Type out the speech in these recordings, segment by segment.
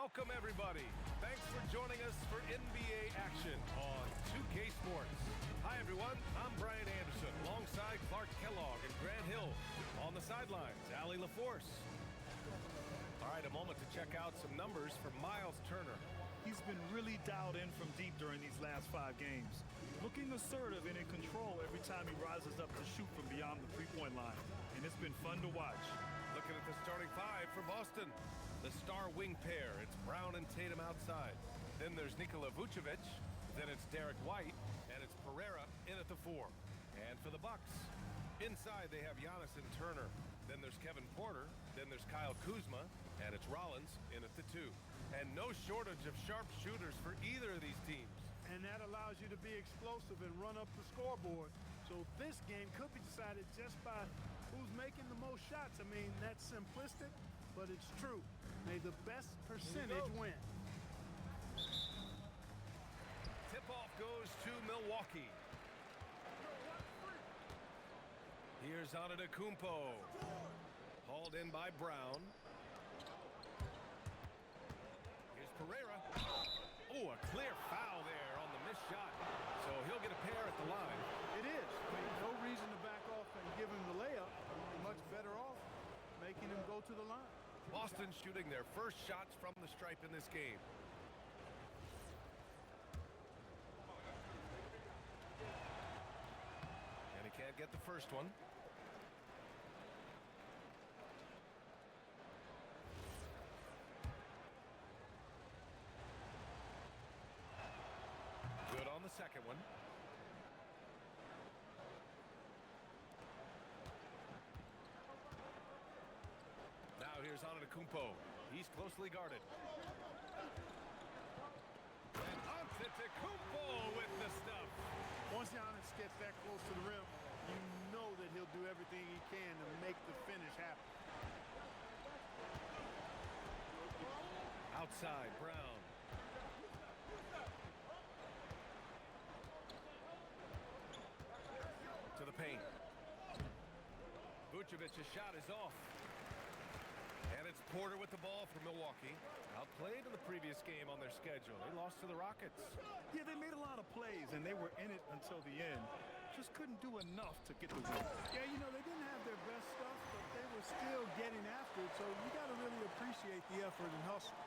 Welcome, everybody. Thanks for joining us for NBA action on 2K Sports. Hi, everyone. I'm Brian Anderson, alongside Clark Kellogg and Grant Hill. On the sidelines, Allie LaForce. All right, a moment to check out some numbers for Miles Turner. He's been really dialed in from deep during these last 5 games. Looking assertive and in control every time he rises up to shoot from beyond the three-point line. And it's been fun to watch. Looking at the starting 5 for Boston. The star wing pair, it's Brown and Tatum outside. Then there's Nikola Vucevic. Then it's Derek White. And it's Pereira in at the 4. And for the Bucks, inside they have Giannis and Turner. Then there's Kevin Porter. Then there's Kyle Kuzma. And it's Rollins in at the 2. And no shortage of sharp shooters for either of these teams. And that allows you to be explosive and run up the scoreboard. So this game could be decided just by who's making the most shots. I mean, that's simplistic, but it's true. May the best percentage win. Tip-off goes to Milwaukee. Here's Antetokounmpo. Hauled in by Brown. Here's Pereira. Oh, a clear foul there on the missed shot. So he'll get a pair at the line. It is. I mean, no reason to back off and give him the layup. You're much better off making him go to the line. Boston shooting their first shots from the stripe in this game. And he can't get the first one. Good on the second one. Now here's Antetokounmpo. He's closely guarded. And Antetokounmpo with the stuff. Once Giannis gets that close to the rim, you know that he'll do everything he can to make the finish happen. Outside, Brown. To the paint. Vucevic's shot is off. And it's Porter with the ball for Milwaukee. Outplayed in the previous game on their schedule. They lost to the Rockets. Yeah, they made a lot of plays, and they were in it until the end. Just couldn't do enough to get the win. Yeah, you know, they didn't have their best stuff, but they were still getting after it, so you got to really appreciate the effort and hustle.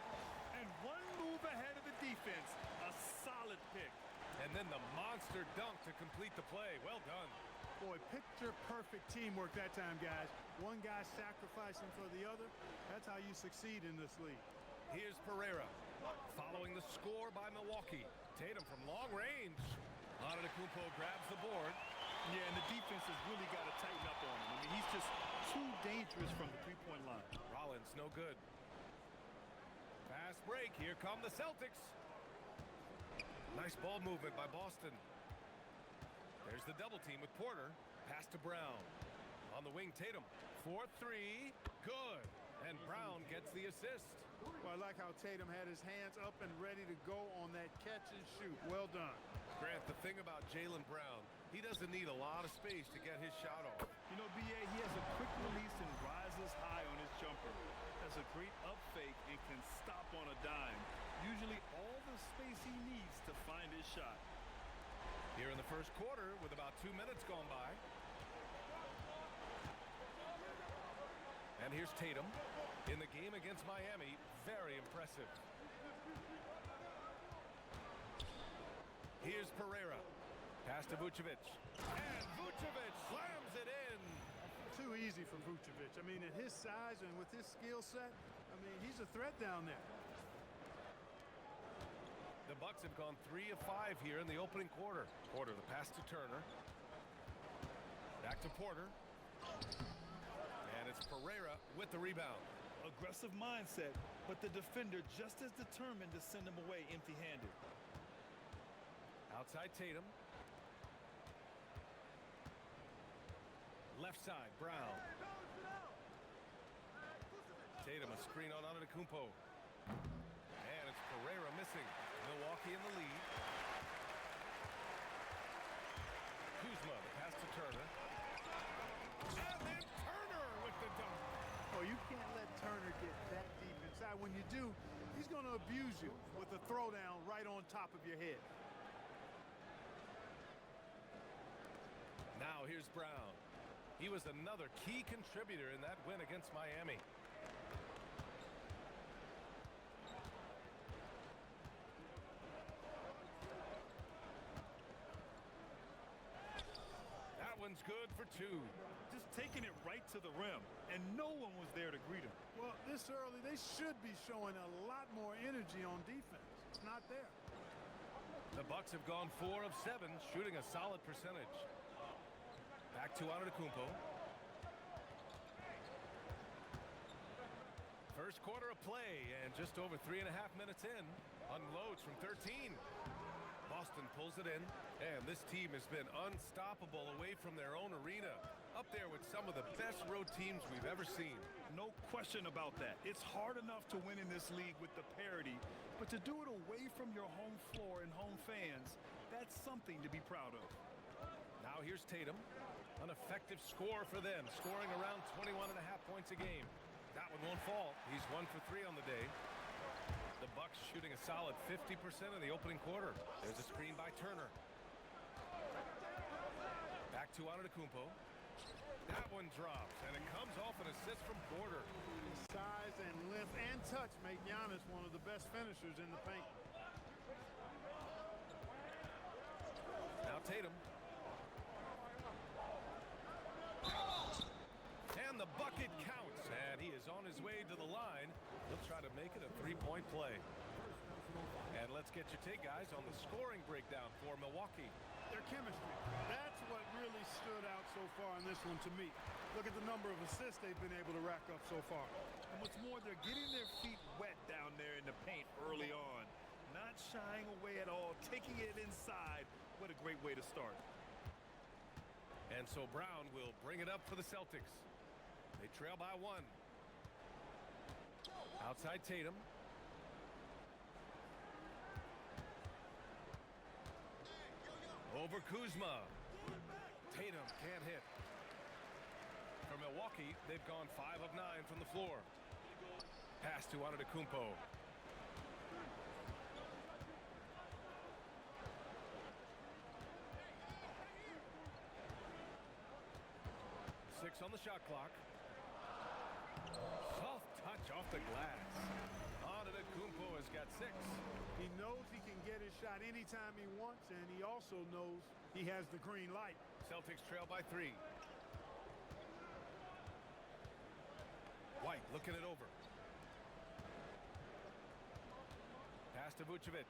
And one move ahead of the defense. A solid pick. And then the monster dunk to complete the play. Well done. Boy, picture-perfect teamwork that time, guys. One guy sacrificing for the other. That's how you succeed in this league. Here's Pereira. Following the score by Milwaukee. Tatum from long range. Antetokounmpo grabs the board. Yeah, and the defense has really got to tighten up on him. I mean, he's just too dangerous from the three-point line. Rollins, no good. Fast break. Here come the Celtics. Nice ball movement by Boston. There's the double team with Porter. Pass to Brown. On the wing, Tatum. 4-3. Good. And Brown gets the assist. Well, I like how Tatum had his hands up and ready to go on that catch and shoot. Well done. Grant, the thing about Jaylen Brown, he doesn't need a lot of space to get his shot off. You know, B.A., he has a quick release and rises high on his jumper. Has a great up fake and can stop on a dime. Usually all the space he needs to find his shot. Here in the first quarter with about 2 minutes gone by. And here's Tatum in the game against Miami. Very impressive. Here's Pereira. Pass to Vucevic. And Vucevic slams it in. Too easy for Vucevic. I mean, at his size and with his skill set, I mean, he's a threat down there. The Bucks have gone 3 of 5 here in the opening quarter. Porter, the pass to Turner. Back to Porter. And it's Pereira with the rebound. Aggressive mindset, but the defender just as determined to send him away empty-handed. Outside Tatum. Left side, Brown. Tatum, a screen on Antetokounmpo. And it's Pereira missing. Milwaukee in the lead. Kuzma, the pass to Turner. And then Turner with the dunk. Oh, you can't let Turner get that deep inside. When you do, He's going to abuse you with a throwdown right on top of your head. Now here's Brown. He was another key contributor in that win against Miami. That one's good for two. Just taking it right to the rim, and no one was there to greet him. Well, this early, they should be showing a lot more energy on defense. It's not there. The Bucks have gone 4 of 7, shooting a solid percentage. Back to Antetokounmpo. First quarter of play, and just over 3.5 minutes in, unloads from 13. Boston pulls it in, and this team has been unstoppable away from their own arena. Up there with some of the best road teams we've ever seen. No question about that. It's hard enough to win in this league with the parity, but to do it away from your home floor and home fans, that's something to be proud of. Now here's Tatum. An effective score for them, scoring around 21.5 points a game. That one won't fall. He's 1 for 3 on the day. The Bucks shooting a solid 50% in the opening quarter. There's a screen by Turner. Back to Antetokounmpo. That one drops, and it comes off an assist from Porter. Size and length and touch make Giannis one of the best finishers in the paint. Now Tatum. And the bucket counts, and he is on his way to the line. He'll try to make it a three-point play. And let's get your take, guys, on the scoring breakdown for Milwaukee. Their chemistry. That's what really stood out so far in this one to me. Look at the number of assists they've been able to rack up so far. And what's more, they're getting their feet wet down there in the paint early on. Not shying away at all, taking it inside. What a great way to start. And so Brown will bring it up for the Celtics. They trail by 1. Outside Tatum. Over Kuzma. Tatum can't hit. For Milwaukee, they've gone 5 of 9 from the floor. Pass to Antetokounmpo. Six on the shot clock. Soft touch off the glass. Antetokounmpo has got 6. He knows he can get his shot anytime he wants, and he also knows he has the green light. Celtics trail by 3. White looking it over. Pass to Vucevic.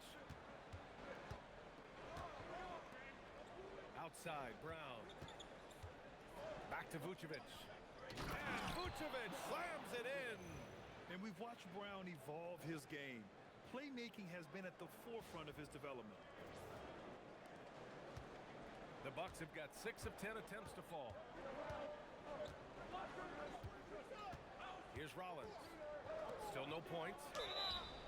Outside, Brown. Back to Vucevic. And Vucevic slams it in. And we've watched Brown evolve his game. Playmaking has been at the forefront of his development. The Bucks have got 6 of 10 attempts to fall. Here's Rollins. Still no points.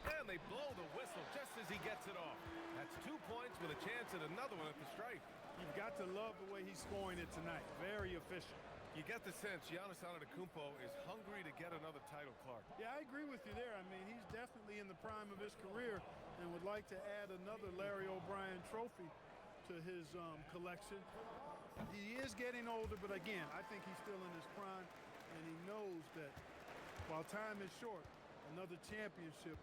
And they blow the whistle just as he gets it off. That's 2 points with a chance at another one at the stripe. You've got to love the way he's scoring it tonight. Very efficient. You get the sense Giannis Antetokounmpo is hungry to get another title, Clark. Yeah, I agree with you there. I mean, he's definitely in the prime of his career and would like to add another Larry O'Brien trophy to his collection. He is getting older, but again, I think he's still in his prime, and he knows that while time is short, another championship.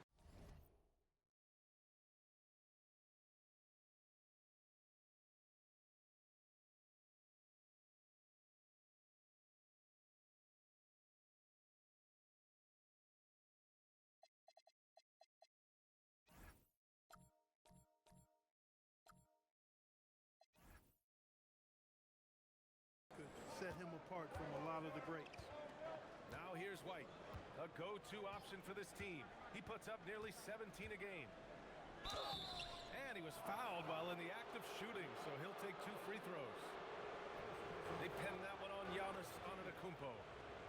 Set him apart from a lot of the greats. Now here's White, a go-to option for this team. He puts up nearly 17 a game. And he was fouled while in the act of shooting, so he'll take 2 free throws. They pin that one on Giannis Antetokounmpo.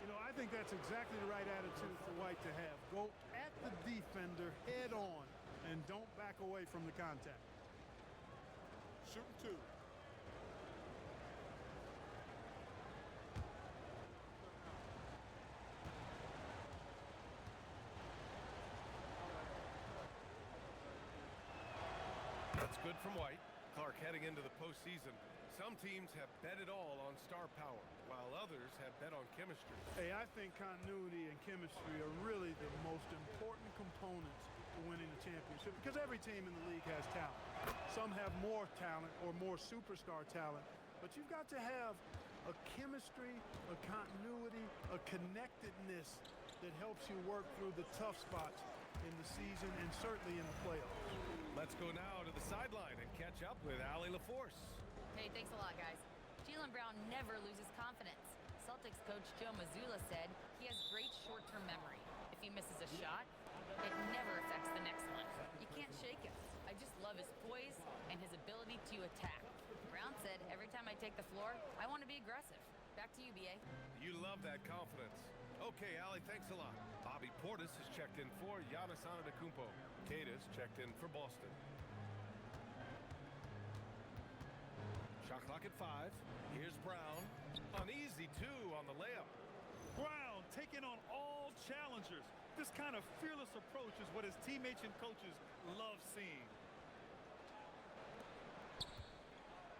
You know, I think that's exactly the right attitude for White to have. Go at the defender head on and don't back away from the contact. Shooting 2. That's good from White. Clark heading into the postseason. Some teams have bet it all on star power, while others have bet on chemistry. Hey, I think continuity and chemistry are really the most important components to winning the championship because every team in the league has talent. Some have more talent or more superstar talent, but you've got to have a chemistry, a continuity, a connectedness that helps you work through the tough spots in the season and certainly in the playoffs. Let's go now to the sideline and catch up with Allie LaForce. Hey, thanks a lot, guys. Jaylen Brown never loses confidence. Celtics coach Joe Mazzulla said he has great short-term memory. If he misses a shot, it never affects the next one. You can't shake him. I just love his poise and his ability to attack. Brown said, every time I take the floor, I want to be aggressive. Back to you, B.A. You love that confidence. Okay, Allie, thanks a lot. Bobby Portis has checked in for Giannis Antetokounmpo. Kate has checked in for Boston. Shot clock at 5. Here's Brown. Uneasy, too, on the layup. Brown taking on all challengers. This kind of fearless approach is what his teammates and coaches love seeing.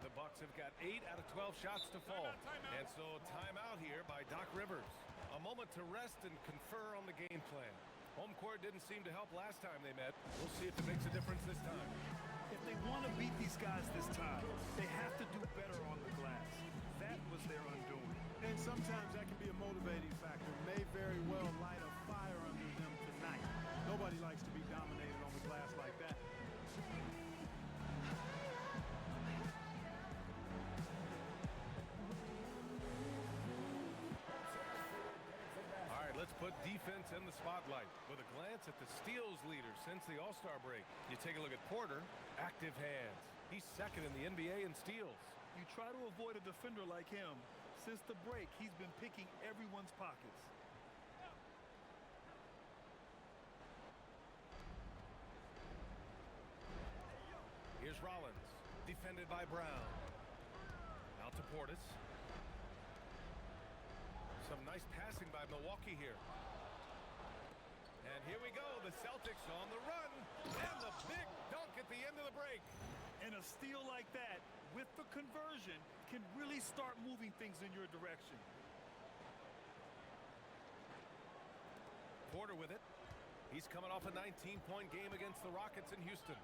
The Bucks have got 8 out of 12 shots to fall. And so timeout here by Doc Rivers. A moment to rest and confer on the game plan. Home court didn't seem to help last time they met. We'll see if it makes a difference this time. If they want to beat these guys this time, they have to do better on the glass. That was their undoing. And sometimes that can be a motivating factor. May very well light a fire under them tonight. Nobody likes to be dominated on the glass like that. All right, let's put defense in the spotlight with a glance at the steals leader since the All-Star break. You take a look at Porter, active hands. He's second in the NBA in steals. You try to avoid a defender like him. Since the break, he's been picking everyone's pockets. Here's Rollins, defended by Brown. Out to Portis. Some nice passing by Milwaukee here. And here we go, the Celtics on the run. And the big dunk at the end of the break. And a steal like that, with the conversion, can really start moving things in your direction. Porter with it. He's coming off a 19-point game against the Rockets in Houston.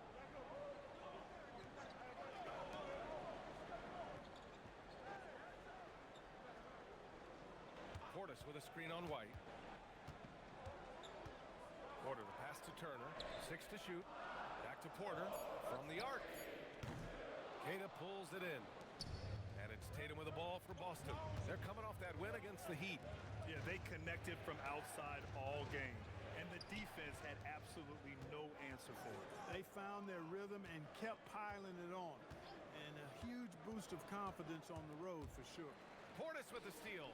Portis with a screen on White. Porter, the pass to Turner. 6 to shoot. Back to Porter from the arc. Queta pulls it in. And it's Tatum with the ball for Boston. They're coming off that win against the Heat. Yeah, they connected from outside all game. And the defense had absolutely no answer for it. They found their rhythm and kept piling it on. And a huge boost of confidence on the road for sure. Portis with the steal.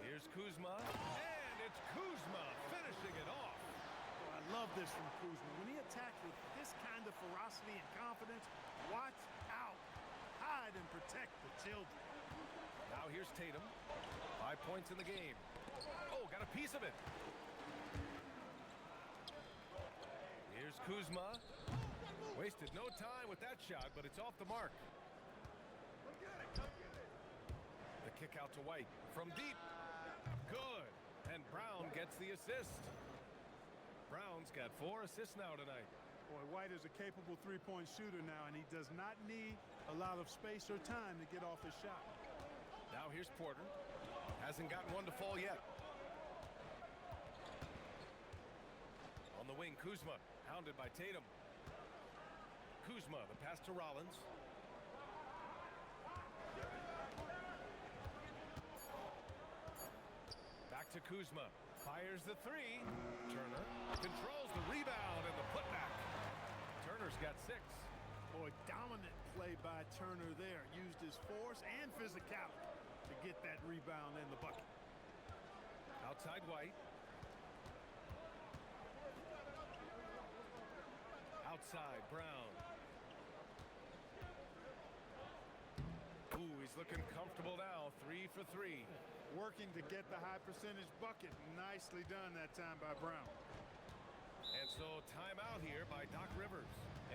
Here's Kuzma. And it's Kuzma finishing it off. Oh, I love this from Kuzma. When he attacks with this kind of ferocity and confidence, watch out. Hide and protect the children. Now here's Tatum. 5 points in the game. Oh, got a piece of it. Here's Kuzma. Wasted no time with that shot, but it's off the mark. The kick out to White from deep. Good. And Brown gets the assist. Brown's got 4 assists now tonight. Boy, White is a capable three-point shooter now, and he does not need a lot of space or time to get off his shot. Now here's Porter. Hasn't gotten one to fall yet. On the wing, Kuzma, hounded by Tatum. Kuzma, the pass to Rollins. Back to Kuzma. Fires the 3. Turner controls the rebound and the putback. Turner's got 6. Boy, dominant play by Turner there. Used his force and physicality to get that rebound and the bucket. Outside White. Outside Brown. Ooh, he's looking comfortable now. 3 for 3. Working to get the high percentage bucket. Nicely done that time by Brown. And so timeout here by Doc Rivers.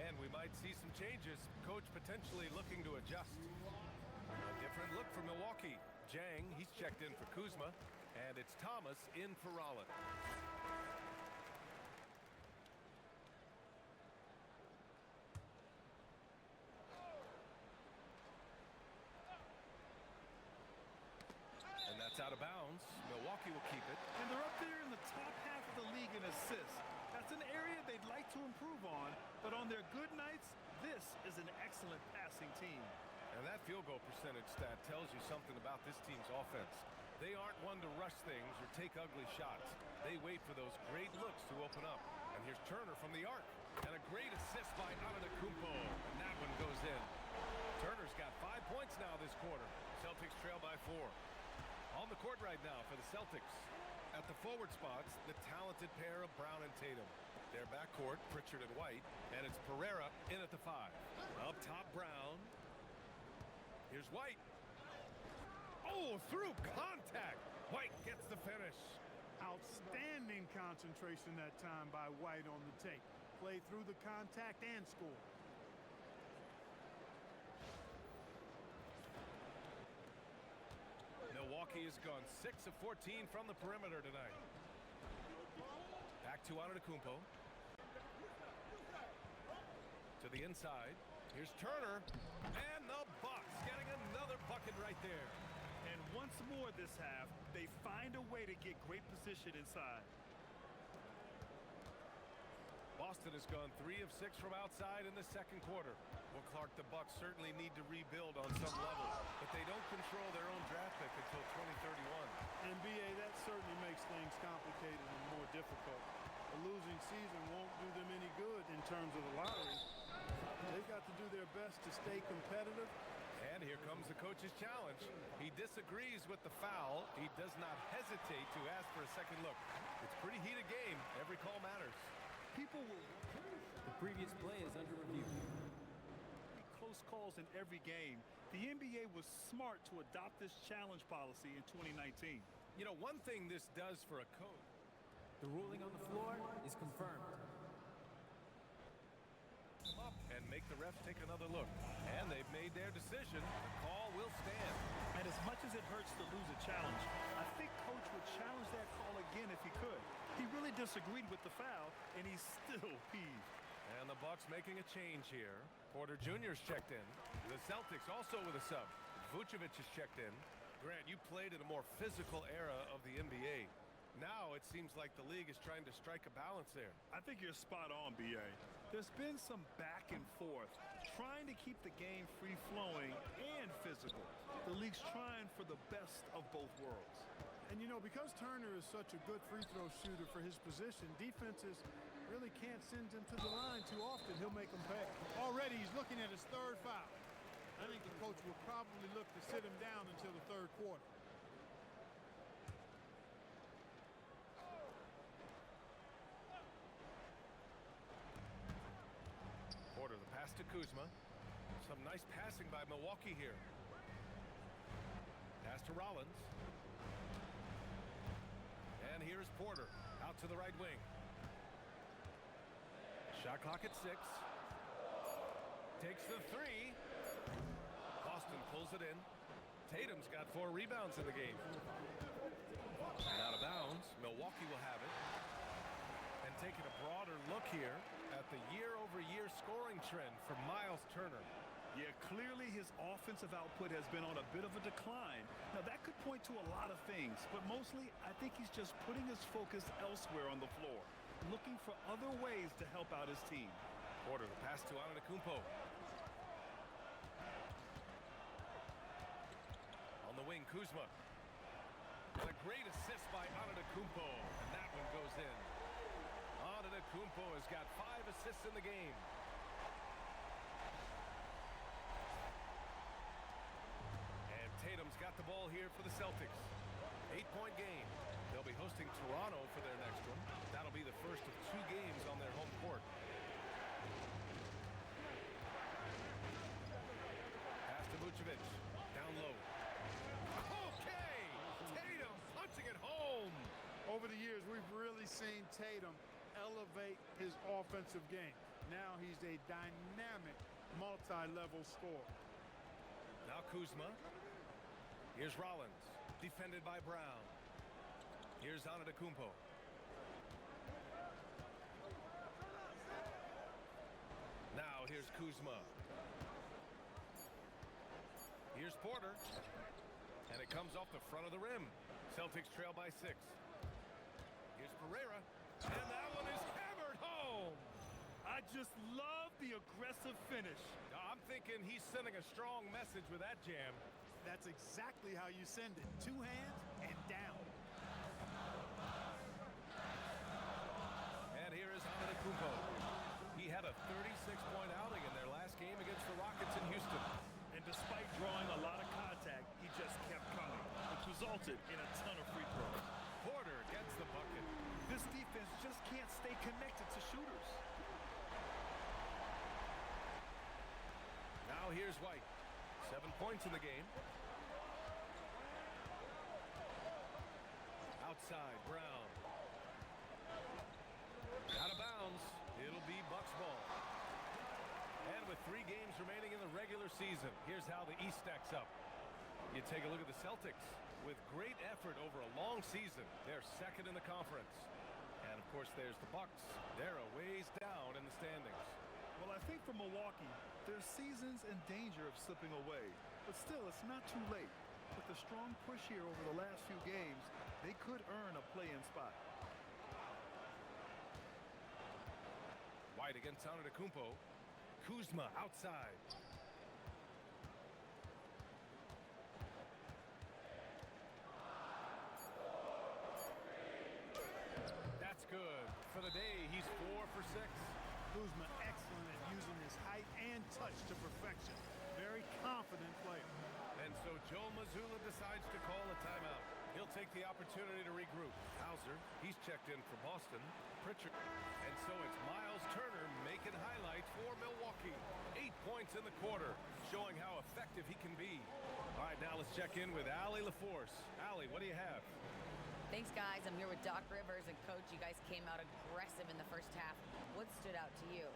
And we might see some changes. Coach potentially looking to adjust. A different look for Milwaukee. Jang, he's checked in for Kuzma. And it's Thomas in for Rollins. And that's out of bounds. Milwaukee will keep it. And they're up there in the top half of the league in assists. That's an area they'd like to improve on, but on their good nights, this is an excellent passing team. And that field goal percentage stat tells you something about this team's offense. They aren't one to rush things or take ugly shots. They wait for those great looks to open up. And here's Turner from the arc. And a great assist by Antetokounmpo. And that one goes in. Turner's got 5 points now this quarter. Celtics trail by 4. On the court right now for the Celtics. At the forward spots, the talented pair of Brown and Tatum. Their backcourt, Pritchard and White. And it's Pereira in at the 5. Up top, Brown. Here's White. Oh, through contact. White gets the finish. Outstanding concentration that time by White on the take. Played through the contact and scored. Milwaukee has gone 6 of 14 from the perimeter tonight. Back to Antetokounmpo. To the inside. Here's Turner. And the Bucks getting another bucket right there. And once more this half, they find a way to get great position inside. Boston has gone 3 of 6 from outside in the second quarter. Well, Clark, the Bucks certainly need to rebuild on some level, but they don't control their own draft pick until 2031. And BA, that certainly makes things complicated and more difficult. A losing season won't do them any good in terms of the lottery. They've got to do their best to stay competitive. And here comes the coach's challenge. He disagrees with the foul. He does not hesitate to ask for a second look. It's a pretty heated game. Every call matters. People will... The previous play is under review. Close calls in every game. The NBA was smart to adopt this challenge policy in 2019. You know, one thing this does for a coach. The ruling on the floor is confirmed. Up and make the refs take another look. And they've made their decision. The call will stand. And as much as it hurts to lose a challenge, I think Coach would challenge that call again if he could. He really disagreed with the foul, and he's still peeved. And the Bucks making a change here. Porter Jr.'s checked in. The Celtics also with a sub. Vucevic is checked in. Grant, you played in a more physical era of the NBA. Now it seems like the league is trying to strike a balance there. I think you're spot on, B.A. There's been some back and forth, trying to keep the game free-flowing and physical. The league's trying for the best of both worlds. And, you know, because Turner is such a good free throw shooter for his position, defenses really can't send him to the line too often. He'll make them pay. Already he's looking at his third foul. I think the coach will probably look to sit him down until the third quarter. Porter, the pass to Kuzma. Some nice passing by Milwaukee here. Pass to Rollins. And here's Porter out to the right wing. Shot clock at 6. Takes the 3. Boston pulls it in. Tatum's got 4 rebounds in the game. And out of bounds, Milwaukee will have it. And taking a broader look here at the year-over-year scoring trend for Miles Turner. Yeah, clearly his offensive output has been on a bit of a decline. Now, that could point to a lot of things, but mostly I think he's just putting his focus elsewhere on the floor, looking for other ways to help out his team. Porter, the pass to Antetokounmpo. On the wing, Kuzma. And a great assist by Antetokounmpo, and that one goes in. Antetokounmpo has got 5 assists in the game. And Tatum's got the ball here for the Celtics. 8-point game. They'll be hosting Toronto for their next one. That'll be the first of 2 games on their home court. Pass to Vucevic. Down low. Okay! Tatum punching it home. Over the years, we've really seen Tatum elevate his offensive game. Now he's a dynamic, multi-level scorer. Now Kuzma. Here's Rollins, defended by Brown. Here's Antetokounmpo. Now here's Kuzma. Here's Porter. And it comes off the front of the rim. Celtics trail by 6. Here's Pereira. And that one is hammered home. I just love the aggressive finish. I'm thinking he's sending a strong message with that jam. That's exactly how you send it. 2 hands and down. And here is Antetokounmpo. He had a 36-point outing in their last game against the Rockets in Houston. And despite drawing a lot of contact, he just kept coming, which resulted in a ton of free throws. Porter gets the bucket. This defense just can't stay connected to shooters. Now here's White. 7 points in the game. Outside, Brown. Out of bounds. It'll be Bucks ball. And with 3 games remaining in the regular season, here's how the East stacks up. You take a look at the Celtics. With great effort over a long season, they're second in the conference. And of course, there's the Bucks. They're a ways down in the standings. Well, I think for Milwaukee, their season's in danger of slipping away. But still, it's not too late. With a strong push here over the last few games, they could earn a play-in spot. White against Antetokounmpo. Kuzma outside. That's good. For the day, he's 4 for 6. Kuzma excellent at using his height and touch to perfection. Very confident player. And so Joe Mazzulla decides to call a timeout. He'll take the opportunity to regroup. Hauser, he's checked in for Boston. Pritchard. And so it's Miles Turner making highlights for Milwaukee. 8 points in the quarter, showing how effective he can be. All right, now let's check in with Allie LaForce. Allie, what do you have? Thanks, guys. I'm here with Doc Rivers, and Coach, you guys came out aggressive in the first half. What stood out to you?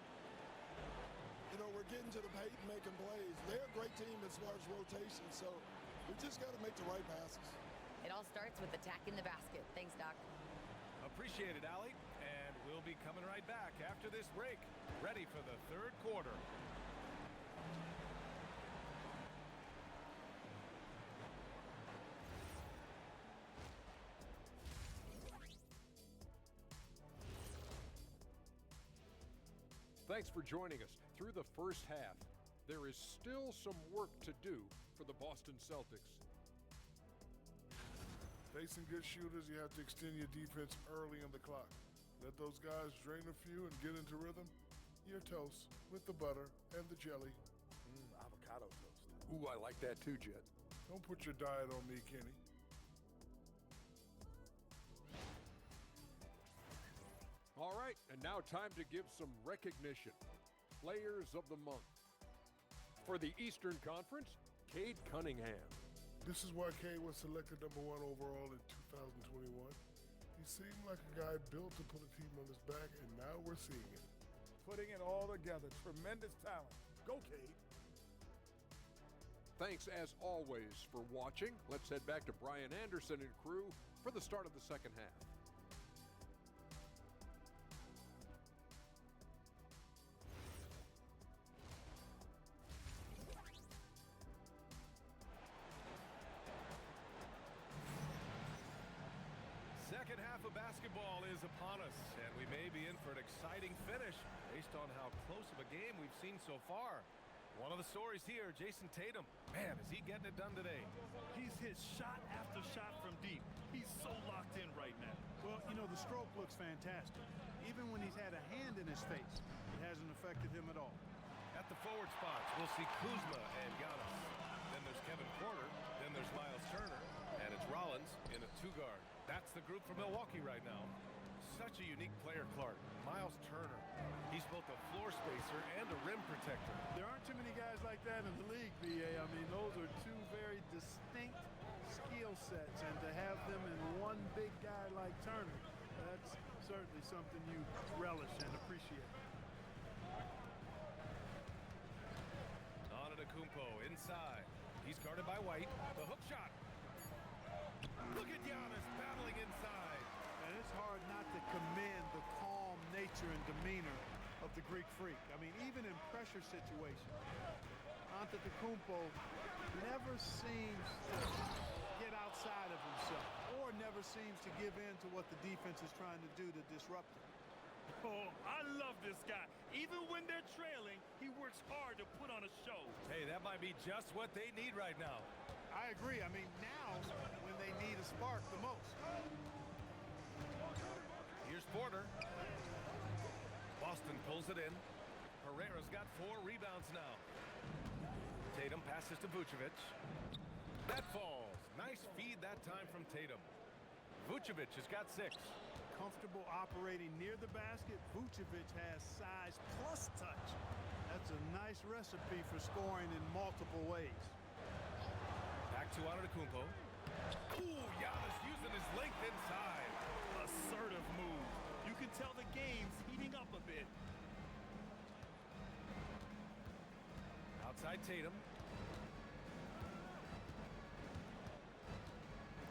You know, we're getting to the paint and making plays. They're a great team as far as rotation, so we just got to make the right passes. It all starts with attacking the basket. Thanks, Doc. Appreciate it, Allie. And we'll be coming right back after this break. Ready for the third quarter. Thanks for joining us. Through the first half, there is still some work to do for the Boston Celtics. Facing good shooters, you have to extend your defense early in the clock. Let those guys drain a few and get into rhythm. You're toast with the butter and the jelly. Avocado toast. Ooh, I like that too, Jet. Don't put your diet on me, Kenny. All right, and now time to give some recognition. Players of the Month. For the Eastern Conference, Cade Cunningham. This is why Kay was selected #1 overall in 2021. He seemed like a guy built to put a team on his back, and now we're seeing it. Putting it all together. Tremendous talent. Go, Cade. Thanks as always for watching. Let's head back to Brian Anderson and crew for the start of the second half. Second half of basketball is upon us, and we may be in for an exciting finish based on how close of a game we've seen so far. One of the stories here, Jason Tatum. Man, is he getting it done today? He's hit shot after shot from deep. He's so locked in right now. Well, you know, the stroke looks fantastic. Even when he's had a hand in his face, it hasn't affected him at all. At the forward spots, we'll see Kuzma and Giannis. Then there's Kevin Porter. Then there's Miles Turner. And it's Rollins in a 2-guard. That's the group for Milwaukee right now. Such a unique player, Clark. Miles Turner. He's both a floor spacer and a rim protector. There aren't too many guys like that in the league, B.A. I mean, those are two very distinct skill sets, and to have them in one big guy like Turner, that's Certainly something you relish and appreciate. Antetokounmpo inside. He's guarded by White. The hook shot. Look at Giannis battling inside. And it's hard not to commend the calm nature and demeanor of the Greek Freak. I mean, even in pressure situations, Antetokounmpo never seems to get outside of himself or never seems to give in to what the defense is trying to do to disrupt him. Oh, I love this guy. Even when they're trailing, he works hard to put on a show. Hey, that might be just what they need right now. I agree. I mean, now when they need a spark the most. Here's Porter. Boston pulls it in. Pereira's got 4 rebounds now. Tatum passes to Vucevic. That falls. Nice feed that time from Tatum. Vucevic has got 6. Comfortable operating near the basket. Vucevic has size plus touch. That's a nice recipe for scoring in multiple ways. Back to Antetokounmpo. Ooh, Giannis using his length inside. Assertive move. You can tell the game's heating up a bit. Outside Tatum.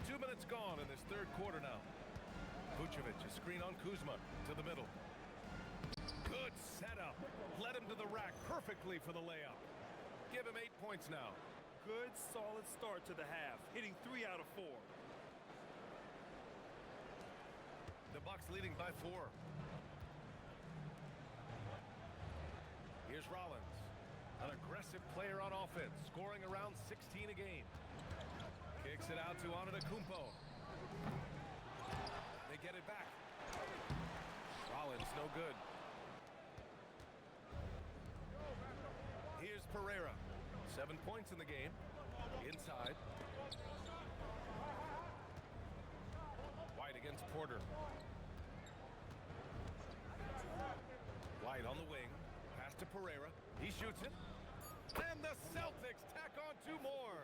2 minutes gone in this third quarter now. Vucevic, a screen on Kuzma to the middle. Good setup. Led him to the rack perfectly for the layup. Give him 8 points now. Good, solid start to the half, hitting 3 out of 4. The Bucks leading by 4. Here's Rollins, an aggressive player on offense, scoring around 16 a game. Kicks it out to Antetokounmpo. They get it back. Rollins, no good. Here's Pereira. 7 points in the game. Inside. White against Porter. White on the wing. Pass to Pereira. He shoots it. And the Celtics tack on 2 more.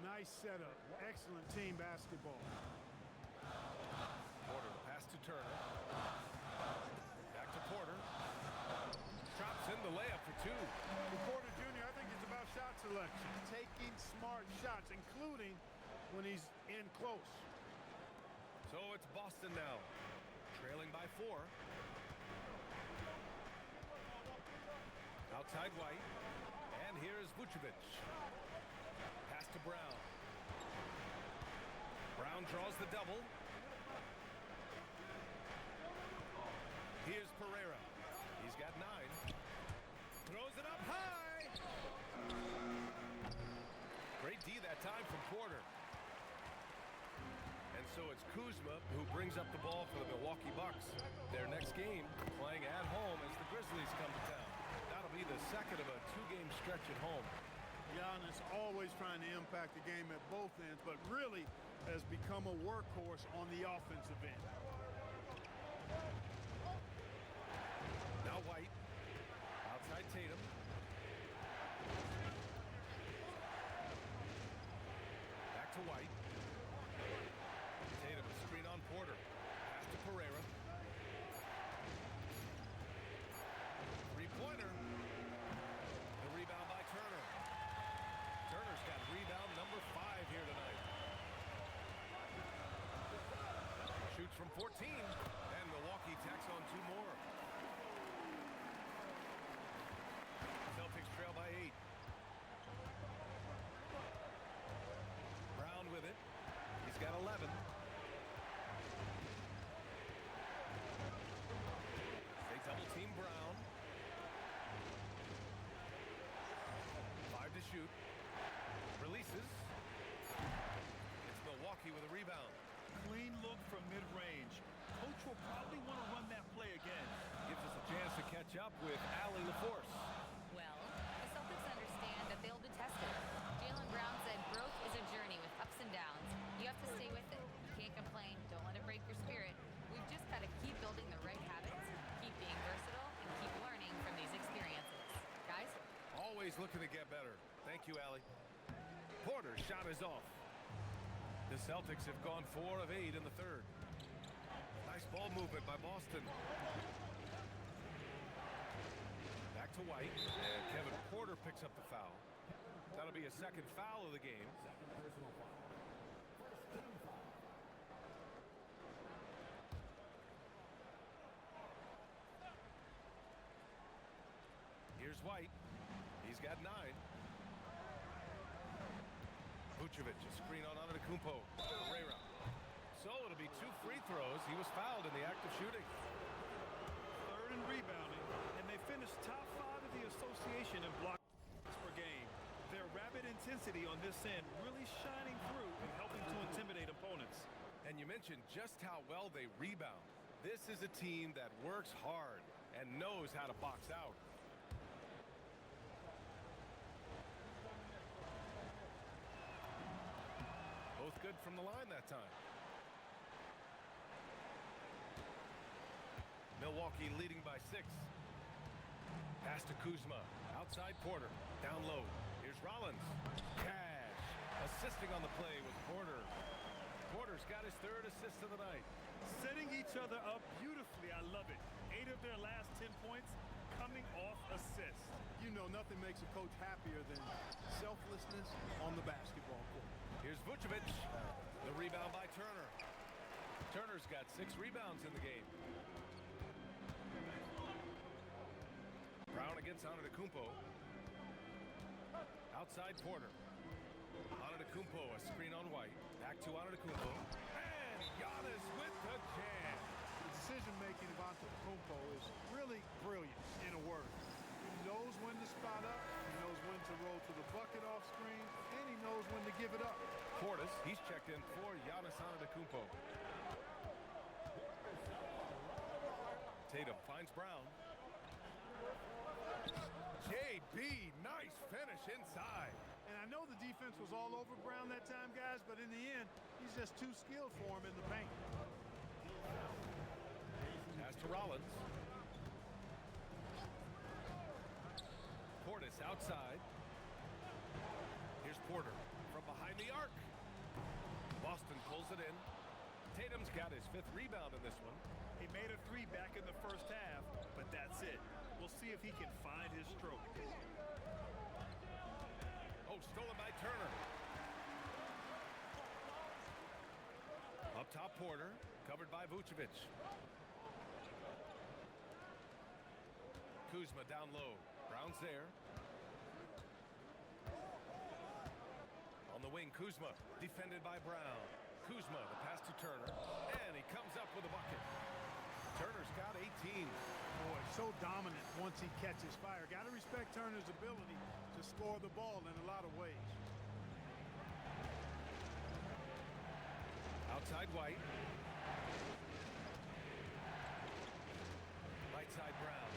Nice setup. Excellent team basketball. Porter, pass to Turner. Back to Porter. Chops in the layup for 2. For Porter Jr., I think it's about shot selection. Taking smart shots, including when he's in close. So it's Boston now. Trailing by 4. Outside White. And here's Vucevic. Pass to Brown. Brown draws the double. Here's Pereira. He's got 9. Throws it up high. Great D that time from Porter. And so it's Kuzma who brings up the ball for the Milwaukee Bucks. Their next game playing at home as the Grizzlies come to town. That'll be the second of a 2-game stretch at home. Giannis always trying to impact the game at both ends, but really has become a workhorse on the offensive end. Now White. Outside Tatum. Back to White. Tatum, screen on Porter. Pass to Pereira. 3-pointer. The rebound by Turner. Turner's got rebound number 5 here tonight. Shoots from 14. And Milwaukee tacks on 2 more. Celtics trail by 8. Brown with it. He's got 11. They double team Brown. 5 to shoot. Releases. It's Milwaukee with a rebound. Clean look from mid-range. Coach will probably want to run that play again. Gives us a chance to catch up with Allie LaForce. Well, the Celtics understand that they'll be tested. Jaylen Brown said growth is a journey with ups and downs. You have to stay with it. You can't complain. Don't let it break your spirit. We've just got to keep building the right habits, keep being versatile, and keep learning from these experiences. Guys? Always looking to get better. Thank you, Allie. Porter's shot is off. The Celtics have gone 4 of 8 in the third. Nice Nice ball movement by Boston. Back to White, and Kevin Porter picks up the foul. That'll be a second foul of the game. Here's White. He's got 9. Vucevic, a screen on Antetokounmpo. Pereira. So it'll be 2 free throws. He was fouled in the act of shooting. Third in rebounding, and they finished top 5 of the association in blocks per game. Their rapid intensity on this end really shining through and helping to intimidate opponents. And you mentioned just how well they rebound. This is a team that works hard and knows how to box out. Both good from the line that time. Milwaukee leading by 6. Pass to Kuzma. Outside Porter. Down low. Here's Rollins. Cash. Assisting on the play with Porter. Porter's got his 3rd assist of the night. Setting each other up beautifully. I love it. 8 of their last 10 points coming off assists. You know, nothing makes a coach happier than selflessness on the basketball court. Here's Vucevic. The rebound by Turner. Turner's got 6 rebounds in the game. Brown against Antetokounmpo. Outside Porter. Antetokounmpo, a screen on White. Back to Antetokounmpo. And Giannis with the jam. The decision-making of Antetokounmpo is really brilliant, in a word. He knows when to spot up, he knows when to roll to the bucket off screen, and he knows when to give it up. Portis, he's checked in for Giannis Antetokounmpo. Tatum finds Brown. JB, nice finish inside. And I know the defense was all over Brown that time, guys, but in the end, he's just too skilled for him in the paint. Pass to Rollins. Portis outside. Here's Porter from behind the arc. Boston pulls it in. Tatum's got his 5th rebound in this one. He made a 3 back in the first half, but that's it. We'll see if he can find his stroke. Oh, stolen by Turner. Up top, Porter, covered by Vucevic. Kuzma down low. Brown's there. On the wing, Kuzma, defended by Brown. Kuzma, the pass to Turner, and he comes up with a bucket. Turner's got 18. Boy, so dominant once he catches fire. Got to respect Turner's ability to score the ball in a lot of ways. Outside White. Right side Brown.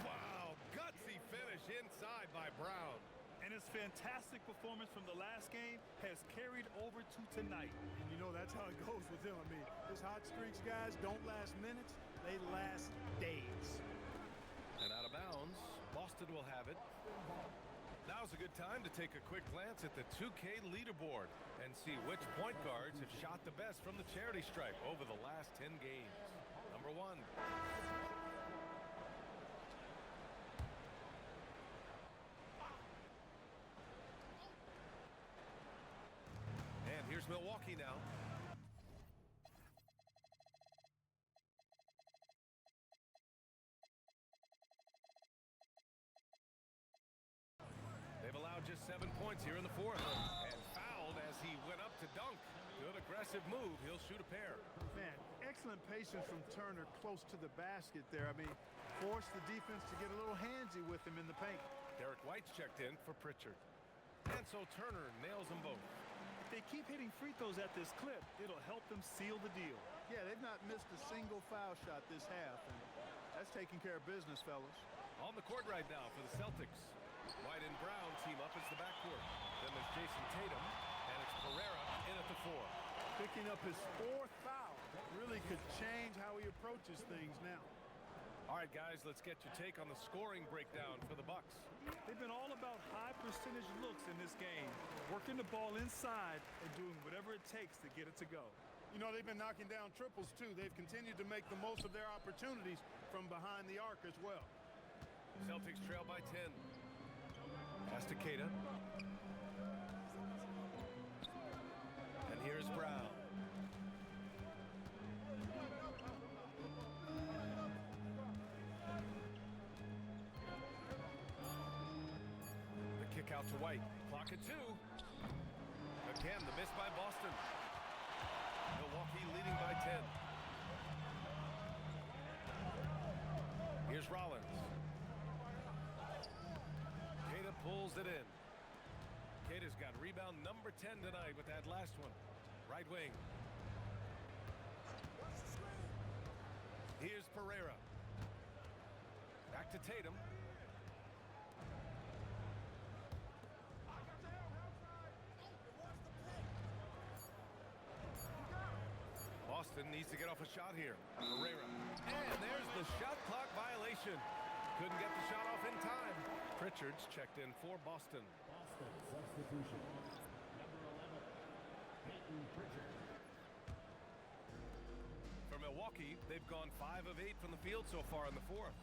Wow, gutsy finish inside by Brown. And his fantastic performance from the last game has carried over to tonight. And you know that's how it goes with him. I mean, his hot streaks, guys, don't last minutes. They last days. And out of bounds, Boston will have it. Now's a good time to take a quick glance at the 2K leaderboard and see which point guards have shot the best from the charity stripe over the last 10 games. Number 1. And here's Milwaukee now. They've allowed just 7 points here in the 4th. And fouled as he went up to dunk. Good aggressive move. He'll shoot a pair. Man, excellent patience from Turner close to the basket there. I mean, forced the defense to get a little handsy with him in the paint. Derek White's checked in for Pritchard. And so Turner nails them both. If they keep hitting free throws at this clip, it'll help them seal the deal. Yeah, they've not missed a single foul shot this half, and that's taking care of business, fellas. On the court right now for the Celtics. White and Brown team up as the backcourt. Then there's Jason Tatum, and it's Pereira in at the 4. Picking up his 4th foul. Really could change how he approaches things now. All right, guys, let's get your take on the scoring breakdown for the Bucks. They've been all about high percentage looks in this game, working the ball inside and doing whatever it takes to get it to go. You know, they've been knocking down triples, too. They've continued to make the most of their opportunities from behind the arc as well. Celtics trail by 10. Pass to Cada. And here's Brown. The kick out to White. Clock at 2. Again, the miss by Boston. Milwaukee leading by 10. Here's Rollins. Cada pulls it in. Cada's got rebound number 10 tonight with that last one. Right wing. Here's Pereira. Back to Tatum. Boston needs to get off a shot here. Pereira. And there's the shot clock violation. Couldn't get the shot off in time. Pritchard's checked in for Boston. Boston substitution. Number 11, Peyton Pritchard. For Milwaukee, they've gone 5 of 8 from the field so far in the fourth.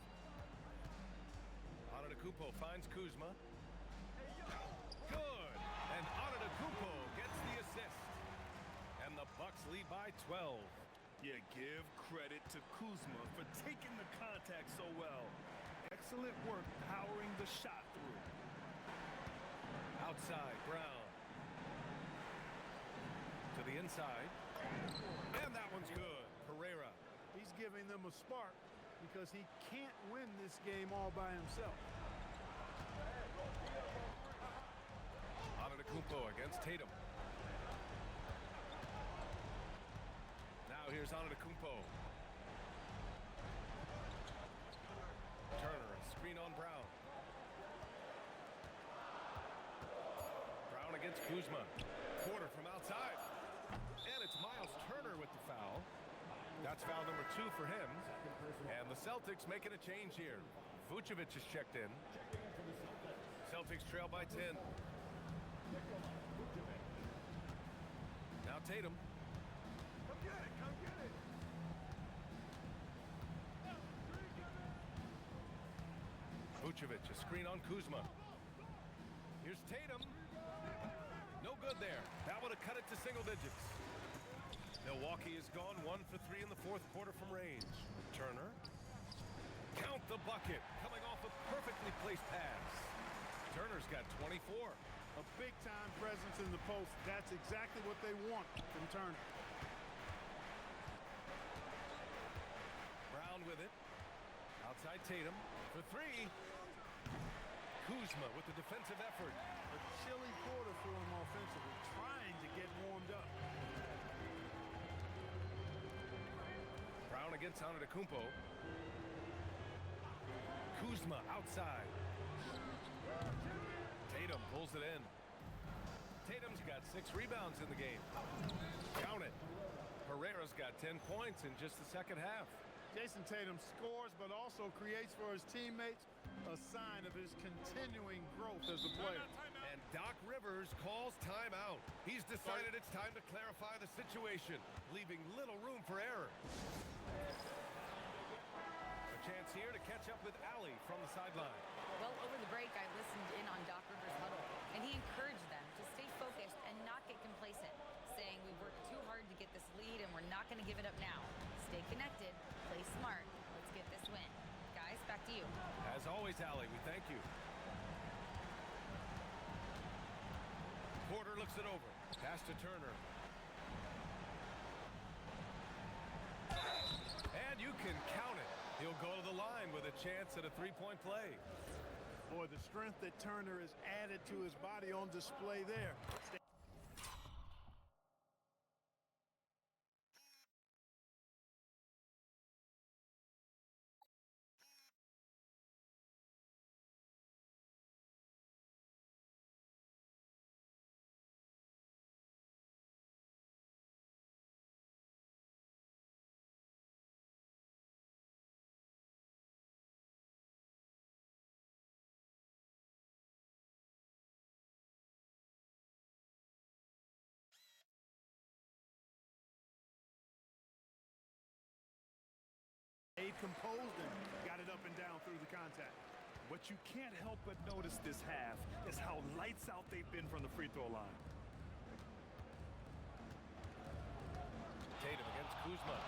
Antetokounmpo finds Kuzma. Good. And Antetokounmpo gets the assist. And the Bucks lead by 12. Yeah, give credit to Kuzma for taking the contact so well. Excellent work powering the shot through. Outside, Brown. To the inside. And that one's good. Pereira. He's giving them a spark because he can't win this game all by himself. Antetokounmpo against Tatum. Now here's Antetokounmpo. Turner, a screen on Brown. Brown against Kuzma. Porter from outside. And it's Miles Turner with the foul. That's foul number 2 for him. And the Celtics making a change here. Vucevic is checked in. Celtics trail by 10. Now Tatum. Come get it, come get it. Vucevic, a screen on Kuzma. Here's Tatum. No good there. That would have cut it to single digits. Milwaukee has gone 1 for 3 in the fourth quarter from range. Turner. Count the bucket. Coming off a perfectly placed pass. Turner's got 24. A big-time presence in the post. That's exactly what they want from Turner. Brown with it. Outside Tatum for 3. Kuzma with the defensive effort. A chilly quarter for him offensively, trying to get warmed up. Brown against Antetokounmpo. Kuzma outside. Tatum pulls it in. Tatum's got 6 rebounds in the game. Count it. Pereira's got 10 points in just the second half. Jason Tatum scores, but also creates for his teammates, a sign of his continuing growth as a player. And Doc Rivers calls timeout. He's decided it's time to clarify the situation, leaving little room for error. A chance here to catch up with Allie from the sideline. Well, over the break, I listened in on Doc Rivers' huddle, and he encouraged them to stay focused and not get complacent, saying we worked too hard to get this lead, and we're not going to give it up now. Stay connected, play smart. Let's get this win. Guys, back to you. As always, Allie, we thank you. Porter looks it over. Pass to Turner. And you can count it. He'll go to the line with a chance at a 3-point play. Boy, the strength that Turner has added to his body on display there. stayed composed and got it up and down through the contact. What you can't help but notice this half is how lights out they've been from the free throw line. Tatum against Kuzma.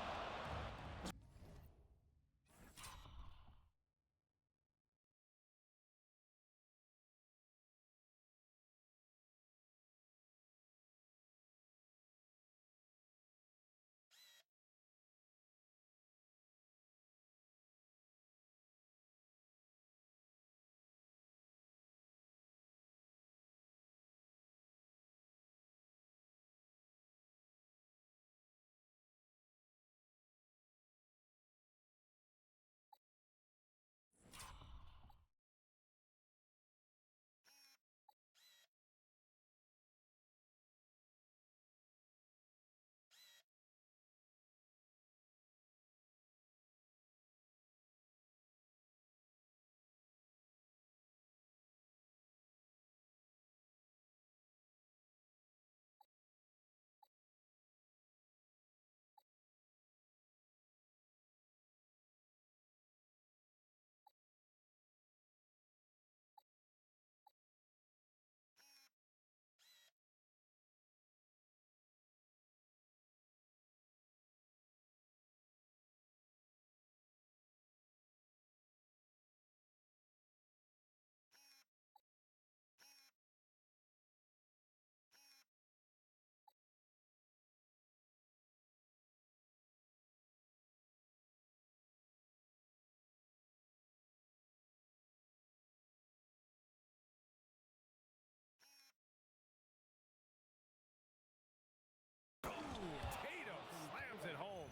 Tatum slams it home.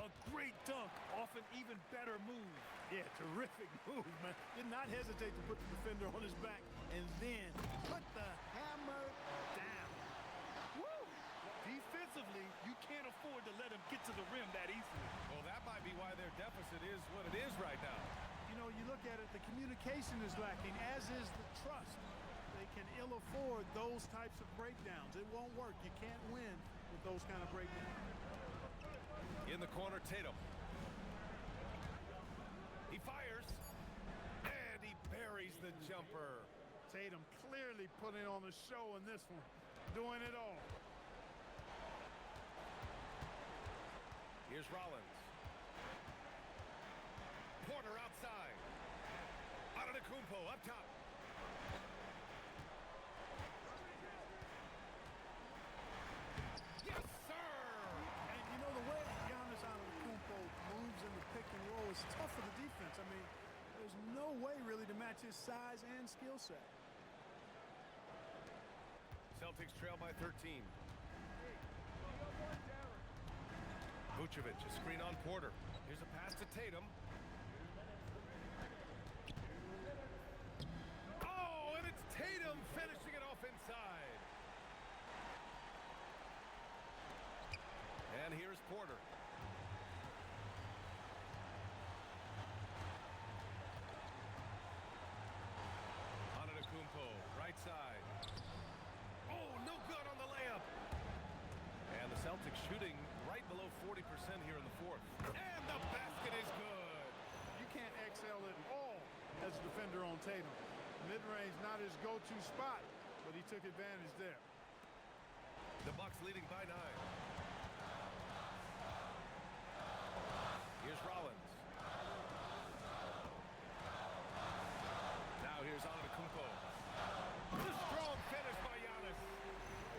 A great dunk off an even better move. Yeah, terrific move, man. Did not hesitate to put the defender on his back and then put the hammer down. Woo! Defensively, you can't afford to let him get to the rim that easily. Well, that might be why their deficit is what it is right now. You know, you look at it, the communication is lacking, as is the trust. They can ill afford those types of breakdowns. It won't work. You can't win with those kind of breakdowns. In the corner, Tatum. He fires, and he buries the jumper. Tatum clearly putting on a show in this one, doing it all. Here's Rollins. Porter outside. Antetokounmpo up top. Yes, sir! And you know, the way Giannis Antetokounmpo moves in the pick and roll is tough for the defense. I mean, there's no way really to match his size and skill set. Celtics trail by 13. Vucevic, a screen on Porter. Here's a pass to Tatum. Oh, and it's Tatum finishing it off inside. And here's Porter. Antetokounmpo, right side. Oh, no good on the layup. And the Celtics shooting right below 40% here in the fourth. And the basket is good. You can't excel at all as a defender on Tatum. Mid-range not his go-to spot, but he took advantage there. The Bucks leading by 9. Here's Rollins. Now here's Antetokounmpo. The strong finish by Giannis.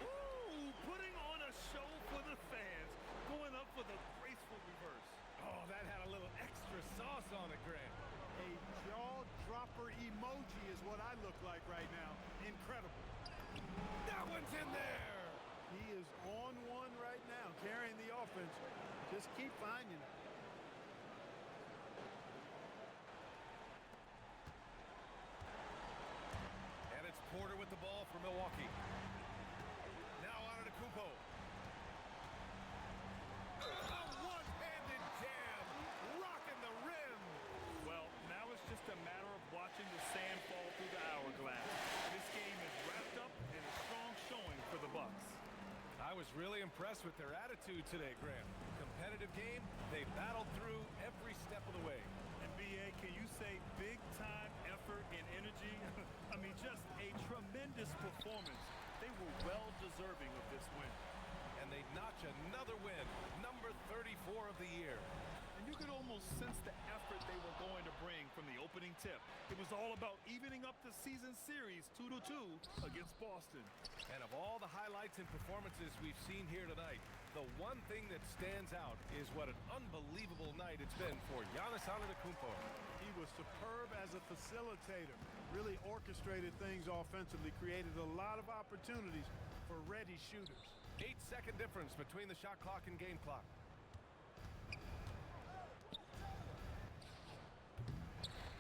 Ooh, putting on a show for the fans. Going up for the graceful reverse. Oh, that had a little extra sauce on it, Grant. A jaw-dropper emoji is what I look like right now. Incredible. That one's in there. He is on one right now, carrying the offense. Just keep finding it. And it's Porter with the ball for Milwaukee. Now Antetokounmpo. A one-handed jam, rocking the rim. Well, now it's just a matter of watching the sand fall through the hourglass. This game is wrapped up in a strong showing for the Bucks. I was really impressed with their attitude today, Graham. Competitive. competitive game. They battled through every step of the way. And BA, can you say big time effort and energy? I mean, just a tremendous performance. They were well deserving of this win. And they notch another win, number 34 of the year. And you could almost sense the effort they were going to bring from the opening tip. It was all about evening up the season series 2-2 against Boston. And of all the highlights and performances we've seen here tonight, the one thing that stands out is what an unbelievable night it's been for Giannis Antetokounmpo. He was superb as a facilitator, really orchestrated things offensively, created a lot of opportunities for ready shooters. 8-second difference between the shot clock and game clock.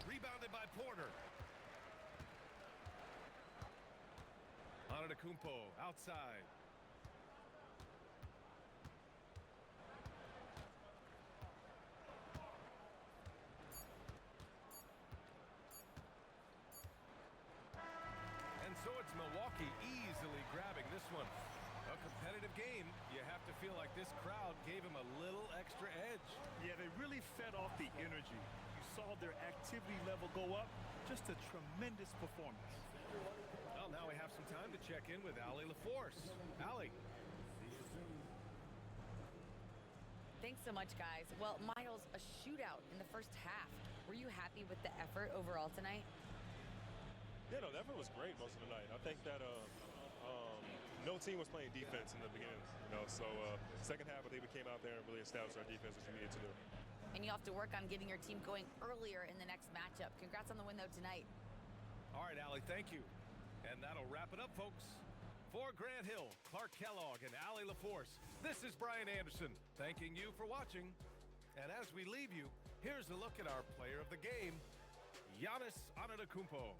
Rebounded by Porter. Antetokounmpo outside. And so it's Milwaukee easily grabbing this one. A competitive game. You have to feel like this crowd gave him a little extra edge. Yeah, they really fed off the energy. You saw their activity level go up. Just a tremendous performance. Well, now we have some time to check in with Allie LaForce. Allie. Thanks so much, guys. Well, Miles, a shootout in the first half. Were you happy with the effort overall tonight? Yeah, no, the effort was great most of the night. I think that no team was playing defense in the beginning, so second half I think we came out there and really established our defense, which we needed to do. And you have to work on getting your team going earlier in the next matchup. Congrats on the win, though, tonight. All right, Allie, thank you. And that'll wrap it up, folks. For Grant Hill, Clark Kellogg, and Allie LaForce, this is Brian Anderson thanking you for watching. And as we leave you, here's a look at our player of the game, Giannis Antetokounmpo.